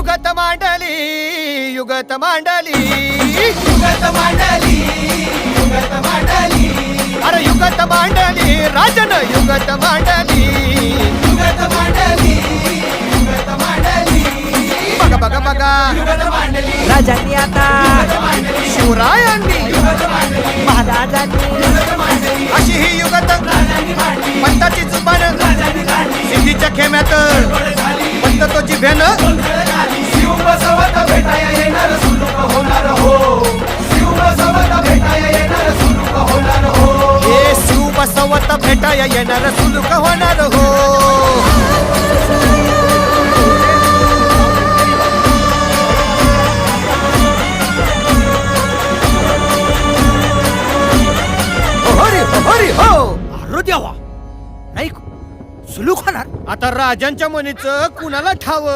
युगत मांडली युगत मांडली युगत मांडली युगत मांडली अरे युगत मांडली राजन युगत मांडली युगत मांडली युगत मांडली बघा बघा बघा युगत मांडली राजांनी आता युगत मांडली शिवरायांनी युगत मांडली महाराजांनी युगत मांडली अशी ही युगत राजांनी मांडली पंताची जुबान राजांनी काढली सिद्धीच्या खेम्यात गडबड झाली पंत तो जिभेनं गोंधळ झाली शिव बसवत भेटाया येणार सुलूक होणार हो शिव बसवत भेटाया येणार सुलूक होणार हो हे शिव बसवत भेटाया येणार सुलूक होणार हो हरी हरी हो अरे देवा नाही सुलूक होणार आता राजांच्या मनीचं कुणाला ठाव